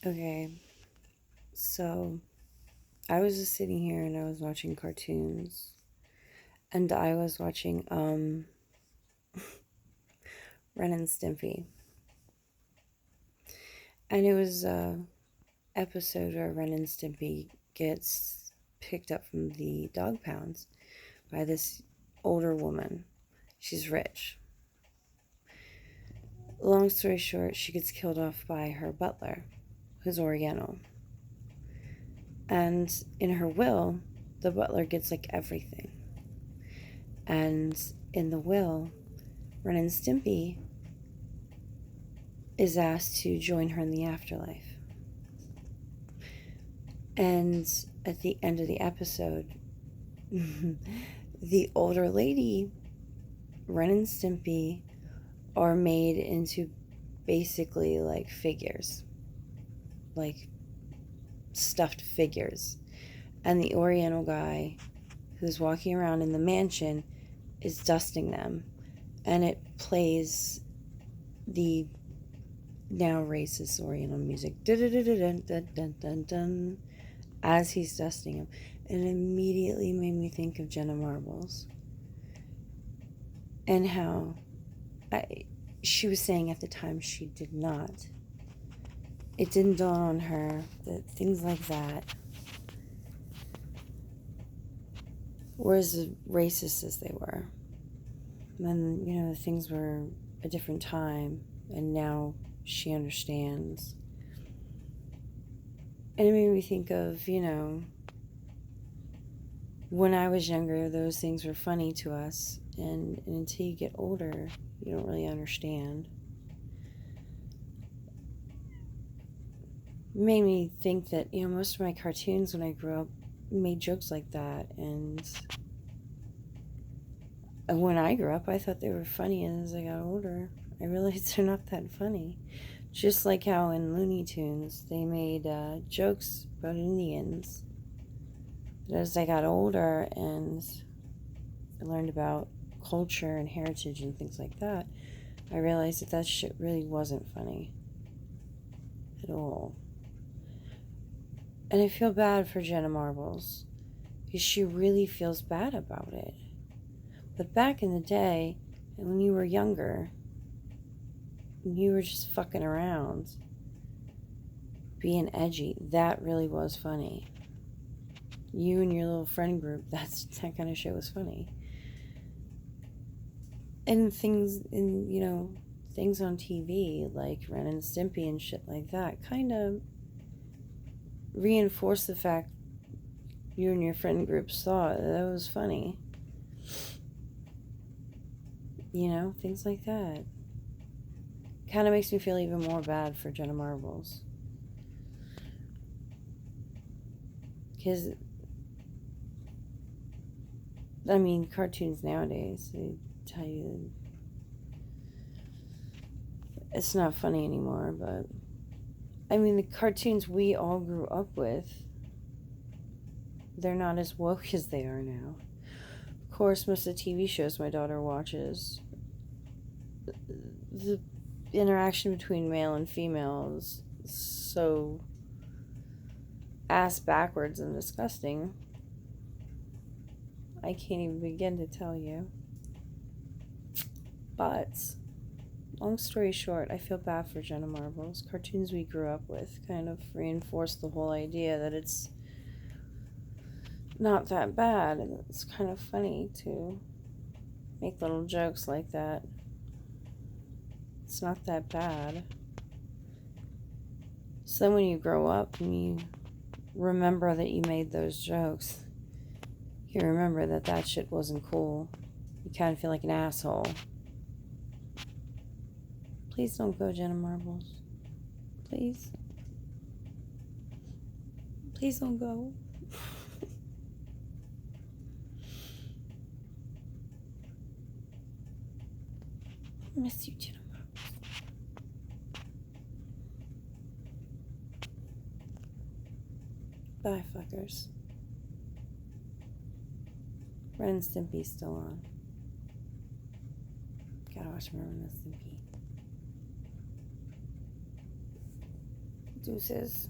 Okay, so I was just sitting here and I was watching cartoons, and I was watching Ren and Stimpy, and it was a episode where Ren and Stimpy gets picked up from the dog pounds by this older woman. She's rich. Long story short, she gets killed off by her butler, who's Oriental. And in her will, the butler gets like everything. And in the will, Ren and Stimpy is asked to join her in the afterlife. And at the end of the episode, the older lady, Ren and Stimpy, are made into basically like figures, like stuffed figures. And the Oriental guy who's walking around in the mansion is dusting them. And it plays the now racist Oriental music as he's dusting him. And it immediately made me think of Jenna Marbles and how she was saying at the time she did not. It didn't dawn on her that things like that were as racist as they were. And, things were a different time, and now she understands. And it made me think of, when I was younger, those things were funny to us, and until you get older, you don't really understand. It made me think that, most of my cartoons when I grew up made jokes like that, and when I grew up, I thought they were funny, and as I got older, I realized they're not that funny. Just like how in Looney Tunes, they made jokes about Indians. But as I got older and I learned about culture and heritage and things like that, I realized that shit really wasn't funny at all. And I feel bad for Jenna Marbles because she really feels bad about it. But back in the day, and when you were younger, you were just fucking around, being edgy, that really was funny. You and your little friend group, that kind of shit was funny. And things things on TV like Ren and Stimpy and shit like that kind of reinforce the fact you and your friend groups thought that was funny. Things like that. Kind of makes me feel even more bad for Jenna Marbles. Because, cartoons nowadays, they tell you it's not funny anymore, but the cartoons we all grew up with, they're not as woke as they are now. Of course, most of the TV shows my daughter watches, the interaction between male and female is so ass backwards and disgusting. I can't even begin to tell you. But, long story short, I feel bad for Jenna Marbles. Cartoons we grew up with kind of reinforce the whole idea that it's not that bad, and it's kind of funny to make little jokes like that. It's not that bad. So then when you grow up and you remember that you made those jokes, you remember that shit wasn't cool. You kind of feel like an asshole. Please don't go, Jenna Marbles. Please. Please don't go. I miss you, Jenna Marbles. Bye, fuckers. Ren and Stimpy's still on. Gotta watch more Ren and Stimpy. Deuces.